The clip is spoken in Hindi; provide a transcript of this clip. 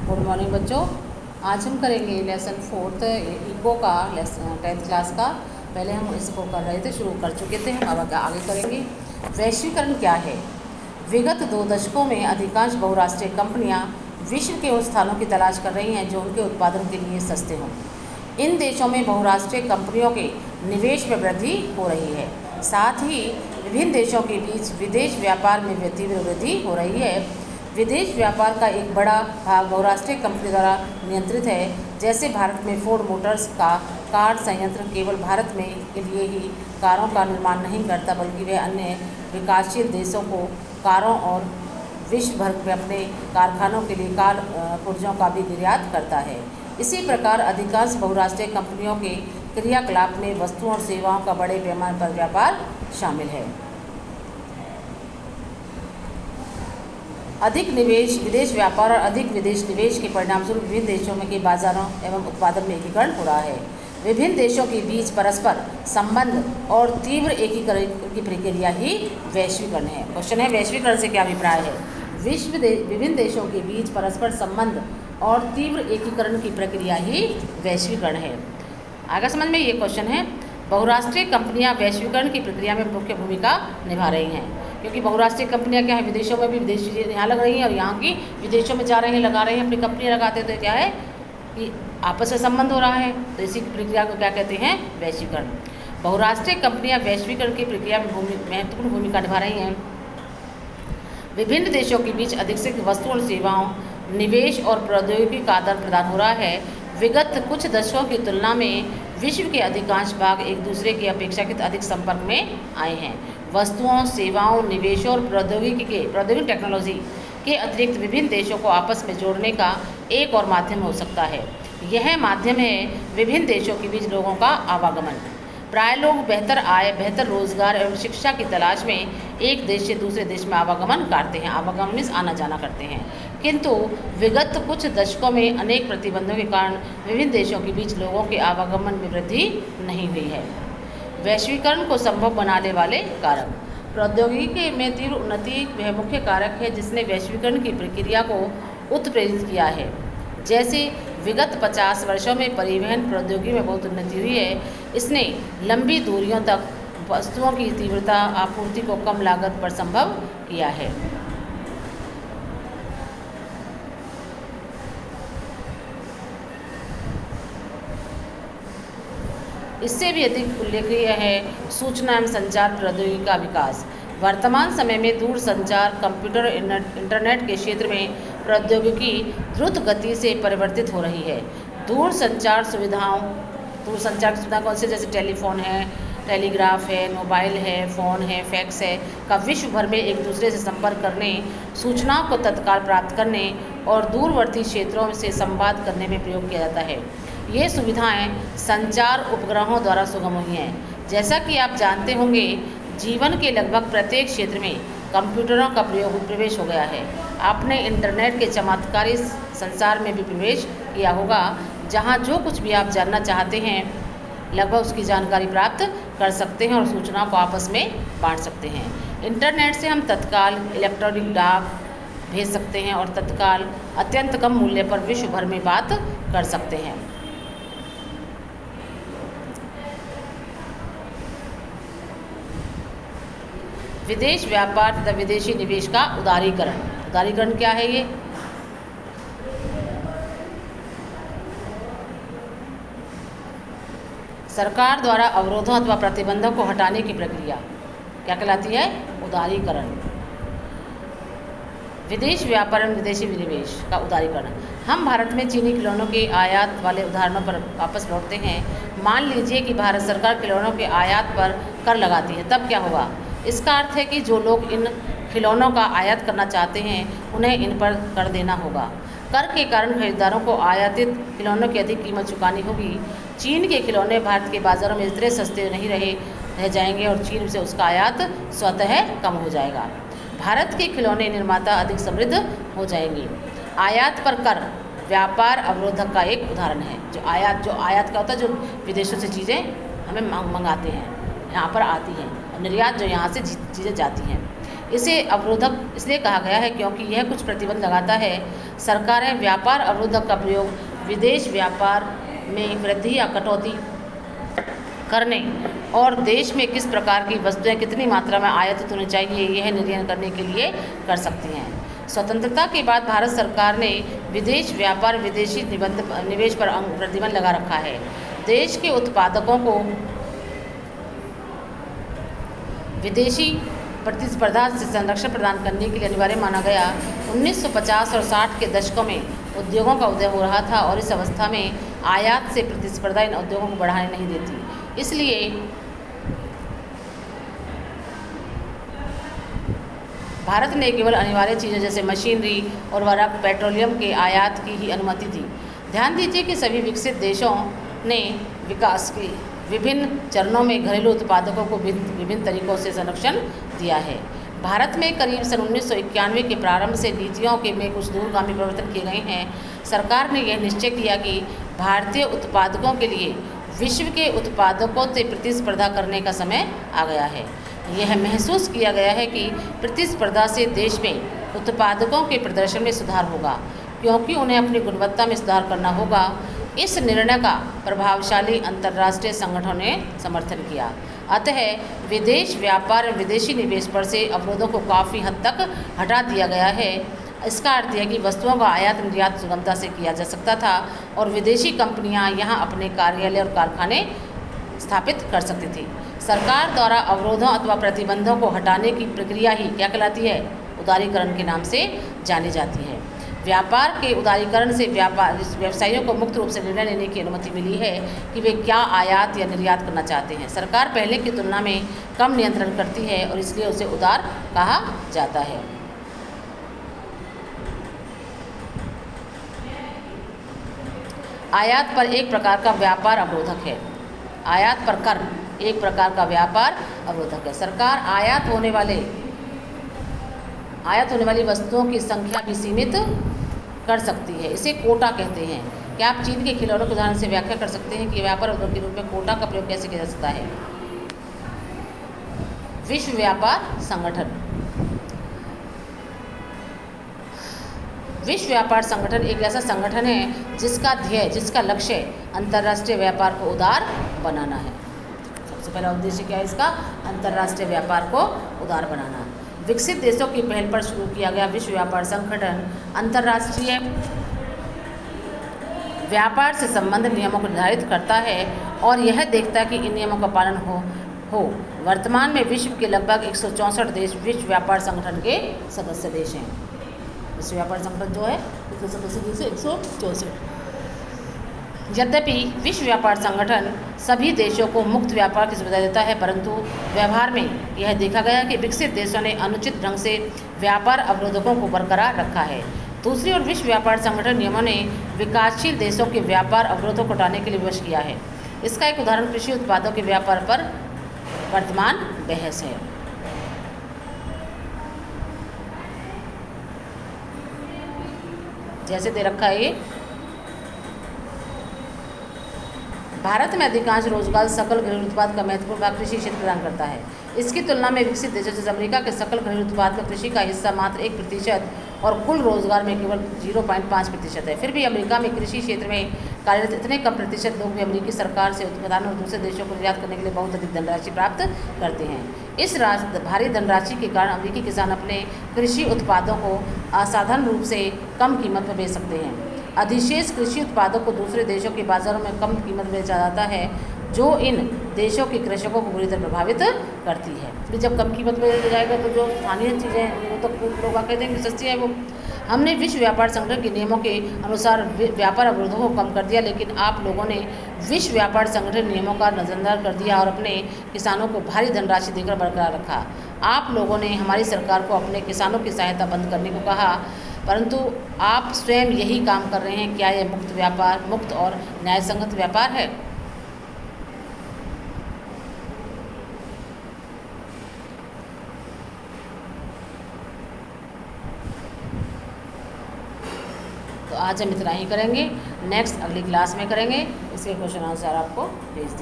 गुड मॉर्निंग बच्चों। आज हम करेंगे लेसन 4th इको का 10th क्लास का। पहले हम इसको कर रहे थे, शुरू कर चुके थे, हम अब आगे करेंगे। वैश्वीकरण क्या है? विगत 2 दशकों में अधिकांश बहुराष्ट्रीय कंपनियां विश्व के उन स्थानों की तलाश कर रही हैं जो उनके उत्पादन के लिए सस्ते हों। इन देशों में बहुराष्ट्रीय कंपनियों के निवेश में वृद्धि हो रही है। साथ ही विभिन्न देशों के बीच विदेश व्यापार में तीव्र वृद्धि हो रही है। विदेश व्यापार का एक बड़ा भाग बहुराष्ट्रीय कंपनी द्वारा नियंत्रित है। जैसे भारत में फोर्ड मोटर्स का कार संयंत्र केवल भारत में के लिए ही कारों का निर्माण नहीं करता, बल्कि वह अन्य विकासशील देशों को कारों और विश्व भर में अपने कारखानों के लिए कार पुर्जों का भी निर्यात करता है। इसी प्रकार अधिकांश बहुराष्ट्रीय कंपनियों के क्रियाकलाप में वस्तुओं और सेवाओं का बड़े पैमाने पर व्यापार शामिल है। अधिक निवेश विदेश व्यापार और अधिक विदेश निवेश के परिणामस्वरूप विभिन्न देशों में के बाजारों एवं उत्पादन में एकीकरण हो रहा है। विभिन्न देशों के बीच परस्पर संबंध और तीव्र एकीकरण की प्रक्रिया ही वैश्वीकरण है। क्वेश्चन है, वैश्वीकरण से क्या अभिप्राय है? विभिन्न देशों के बीच परस्पर संबंध और तीव्र एकीकरण की प्रक्रिया ही वैश्वीकरण है। आगे समझ में ये क्वेश्चन है, बहुराष्ट्रीय कंपनियां वैश्वीकरण की प्रक्रिया में मुख्य भूमिका निभा रही हैं, क्योंकि बहुराष्ट्रीय कंपनियां क्या है, विदेशों में भी विदेशी यहाँ लग रही हैं और यहाँ की विदेशों में जा रहे हैं, लगा रहे हैं, अपनी कंपनियां लगाते हैं। तो क्या है कि आपस में संबंध हो रहा है, तो इसी प्रक्रिया को क्या कहते हैं? वैश्वीकरण। बहुराष्ट्रीय कंपनियां वैश्वीकरण की प्रक्रिया में महत्वपूर्ण भूमिका निभा रही हैं। विभिन्न देशों के बीच अधिक से वस्तुओं और सेवाओं, निवेश और प्रौद्योगिकी का आदान प्रदान हो रहा है। विगत कुछ दशकों की तुलना में विश्व के अधिकांश भाग एक दूसरे की अपेक्षाकृत अधिक संपर्क में आए हैं। वस्तुओं, सेवाओं, निवेशों और प्रौद्योगिक टेक्नोलॉजी के अतिरिक्त विभिन्न देशों को आपस में जोड़ने का एक और माध्यम हो सकता है। यह माध्यम है विभिन्न देशों के बीच लोगों का आवागमन। प्राय लोग बेहतर आय, बेहतर रोजगार एवं शिक्षा की तलाश में एक देश से दूसरे देश में आवागमन करते हैं। आवागमन मीन्स आना जाना करते हैं। किंतु विगत कुछ दशकों में अनेक प्रतिबंधों के कारण विभिन्न देशों के बीच लोगों के आवागमन में वृद्धि नहीं हुई है। वैश्वीकरण को संभव बनाने वाले कारक। प्रौद्योगिकी में तीव्र उन्नति वह मुख्य कारक है जिसने वैश्वीकरण की प्रक्रिया को उत्प्रेरित किया है। जैसे विगत 50 वर्षों में परिवहन प्रौद्योगिकी में बहुत उन्नति हुई है। इसने लंबी दूरियों तक वस्तुओं की तीव्रता आपूर्ति को कम लागत पर संभव किया है। इससे भी अधिक उल्लेखनीय है सूचना एवं संचार प्रौद्योगिकी का विकास। वर्तमान समय में दूर संचार, कंप्यूटर, इंटरनेट के क्षेत्र में प्रौद्योगिकी द्रुत गति से परिवर्तित हो रही है। दूर संचार की सुविधा कौन से? जैसे टेलीफोन है, टेलीग्राफ है, मोबाइल है, फ़ोन है, फैक्स है का विश्व भर में एक दूसरे से संपर्क करने, सूचनाओं को तत्काल प्राप्त करने और दूरवर्ती क्षेत्रों से संवाद करने में प्रयोग किया जाता है। ये सुविधाएं संचार उपग्रहों द्वारा सुगम हुई हैं। जैसा कि आप जानते होंगे, जीवन के लगभग प्रत्येक क्षेत्र में कंप्यूटरों का प्रवेश हो गया है। आपने इंटरनेट के चमत्कारी संसार में भी प्रवेश किया होगा, जहां जो कुछ भी आप जानना चाहते हैं लगभग उसकी जानकारी प्राप्त कर सकते हैं और सूचनाओं को आपस में बांट सकते हैं। इंटरनेट से हम तत्काल इलेक्ट्रॉनिक डाक भेज सकते हैं और तत्काल अत्यंत कम मूल्य पर विश्व भर में बात कर सकते हैं। विदेश व्यापार तथा विदेशी निवेश का उदारीकरण। उदारीकरण क्या है? ये सरकार द्वारा अवरोधों अथवा प्रतिबंधों को हटाने की प्रक्रिया क्या कहलाती है? उदारीकरण। विदेश व्यापार एवं विदेशी निवेश का उदारीकरण। हम भारत में चीनी खिलौनों के आयात वाले उदाहरणों पर वापस लौटते हैं। मान लीजिए कि भारत सरकार खिलौनों के आयात पर कर लगाती है, तब क्या होगा? इसका अर्थ है कि जो लोग इन खिलौनों का आयात करना चाहते हैं उन्हें इन पर कर देना होगा। कर के कारण खरीदारों को आयातित खिलौनों की अधिक कीमत चुकानी होगी। चीन के खिलौने भारत के बाज़ारों में इतने सस्ते नहीं रह जाएंगे और चीन से उसका आयात स्वतः कम हो जाएगा। भारत के खिलौने निर्माता अधिक समृद्ध हो जाएंगे। आयात पर कर व्यापार अवरोधक का एक उदाहरण है। जो आयात का होता है, जो विदेशों से चीज़ें हमें मंगाते हैं, यहाँ पर आती हैं, निर्यात जो यहाँ से चीज़ें जाती हैं। इसे अवरोधक इसलिए कहा गया है क्योंकि यह कुछ प्रतिबंध लगाता है। सरकारें व्यापार अवरोधक का प्रयोग विदेश व्यापार में वृद्धि या कटौती करने और देश में किस प्रकार की वस्तुएं कितनी मात्रा में आयातित होनी चाहिए यह निर्णय करने के लिए कर सकती हैं। स्वतंत्रता के बाद भारत सरकार ने विदेश व्यापार विदेशी निवेश पर प्रतिबंध लगा रखा है। देश के उत्पादकों को विदेशी प्रतिस्पर्धा से संरक्षण प्रदान करने के लिए अनिवार्य माना गया। 1950 और 60 के दशकों में उद्योगों का उदय हो रहा था और इस अवस्था में आयात से प्रतिस्पर्धा इन उद्योगों को बढ़ाने नहीं देती। इसलिए भारत ने केवल अनिवार्य चीज़ें जैसे मशीनरी और उर्वरक पेट्रोलियम के आयात की ही अनुमति दी। ध्यान दीजिए कि सभी विकसित देशों ने विकास के विभिन्न चरणों में घरेलू उत्पादकों को विभिन्न तरीकों से संरक्षण दिया है। भारत में करीब सन 1991 के प्रारंभ से नीतियों के में कुछ दूरगामी परिवर्तन किए गए हैं। सरकार ने यह निश्चय किया कि भारतीय उत्पादकों के लिए विश्व के उत्पादकों से प्रतिस्पर्धा करने का समय आ गया है। यह महसूस किया गया है कि प्रतिस्पर्धा से देश में उत्पादकों के प्रदर्शन में सुधार होगा क्योंकि उन्हें अपनी गुणवत्ता में सुधार करना होगा। इस निर्णय का प्रभावशाली अंतर्राष्ट्रीय संगठनों ने समर्थन किया। अतः विदेश व्यापार और विदेशी निवेश पर से अवरोधों को काफ़ी हद तक हटा दिया गया है। इसका अर्थ है कि वस्तुओं का आयात निर्यात सुगमता से किया जा सकता था और विदेशी कंपनियां यहां अपने कार्यालय और कारखाने स्थापित कर सकती थी। सरकार द्वारा अवरोधों अथवा प्रतिबंधों को हटाने की प्रक्रिया ही क्या कहलाती है? उदारीकरण के नाम से जानी जाती है। व्यापार के उदारीकरण से व्यवसायियों को मुक्त रूप से निर्णय लेने की अनुमति मिली है कि वे क्या आयात या निर्यात करना चाहते हैं। सरकार पहले की तुलना में कम नियंत्रण करती है और इसलिए उसे उदार कहा जाता है। आयात पर एक प्रकार का व्यापार अवरोधक है। आयात पर कर एक प्रकार का व्यापार अवरोधक है। सरकार आयात होने वाली वस्तुओं की संख्या भी सीमित कर सकती है। इसे कोटा कहते हैं। क्या आप चीन के खिलौनों के उदाहरण से व्याख्या कर सकते हैं कि व्यापार अवरोध के रूप में कोटा का प्रयोग कैसे किया जा सकता है? विश्व व्यापार संगठन। विश्व व्यापार संगठन एक ऐसा संगठन है जिसका लक्ष्य अंतर्राष्ट्रीय व्यापार को उदार बनाना है। सबसे पहला उद्देश्य क्या है इसका? अंतर्राष्ट्रीय व्यापार को उदार बनाना। विकसित देशों की पहल पर शुरू किया गया विश्व व्यापार संगठन अंतर्राष्ट्रीय व्यापार से संबंधित नियमों को निर्धारित करता है और यह देखता है कि इन नियमों का पालन हो। वर्तमान में विश्व के लगभग 164 देश विश्व व्यापार संगठन के सदस्य देश हैं। विश्व व्यापार संगठन जो है इसके सदस्य देश 164। यद्यपि विश्व व्यापार संगठन सभी देशों को मुक्त व्यापार की सुविधा देता है, परंतु व्यवहार में यह देखा गया कि विकसित देशों ने अनुचित ढंग से व्यापार अवरोधकों को बरकरार रखा है। दूसरी ओर विश्व व्यापार संगठन नियमों ने विकासशील देशों के व्यापार अवरोधों को हटाने के लिए विवश किया है। इसका एक उदाहरण कृषि उत्पादों के व्यापार पर वर्तमान बहस है। जैसे दे रखा है ये, भारत में अधिकांश रोजगार सकल घरेलू उत्पाद का महत्वपूर्ण भाग कृषि क्षेत्र प्रदान करता है। इसकी तुलना में विकसित देशों जैसे अमेरिका के सकल घरेलू उत्पाद में कृषि का हिस्सा मात्र 1% और कुल रोजगार में केवल 0.5% है। फिर भी अमेरिका में कृषि क्षेत्र में कार्यरत इतने कम प्रतिशत लोग भी अमेरिकी सरकार से उत्पादन और दूसरे देशों को निर्यात करने के लिए बहुत अधिक धनराशि प्राप्त करते हैं। इस भारी धनराशि के कारण अमेरिकी किसान अपने कृषि उत्पादों को असाधारण रूप से कम कीमत पर बेच सकते हैं। अधिशेष कृषि उत्पादों को दूसरे देशों के बाजारों में कम कीमत बेचा जाता है, जो इन देशों के कृषकों को बुरी तरह प्रभावित करती है। फिर जब कम कीमत में बेचा जाएगा तो जो स्थानीय चीज़ें वो तो लोग आके देंगे सस्ती है वो। हमने विश्व व्यापार संगठन के नियमों के अनुसार व्यापार अवरोधों को कम कर दिया, लेकिन आप लोगों ने विश्व व्यापार संगठन नियमों का नजरअंदाज कर दिया और अपने किसानों को भारी धनराशि देकर बरकरार रखा। आप लोगों ने हमारी सरकार को अपने किसानों की सहायता बंद करने को कहा, परंतु आप स्वयं यही काम कर रहे हैं। क्या यह मुक्त और न्यायसंगत व्यापार है? तो आज हम इतना ही करेंगे। नेक्स्ट अगली क्लास में करेंगे। इसके क्वेश्चन आंसर आपको भेज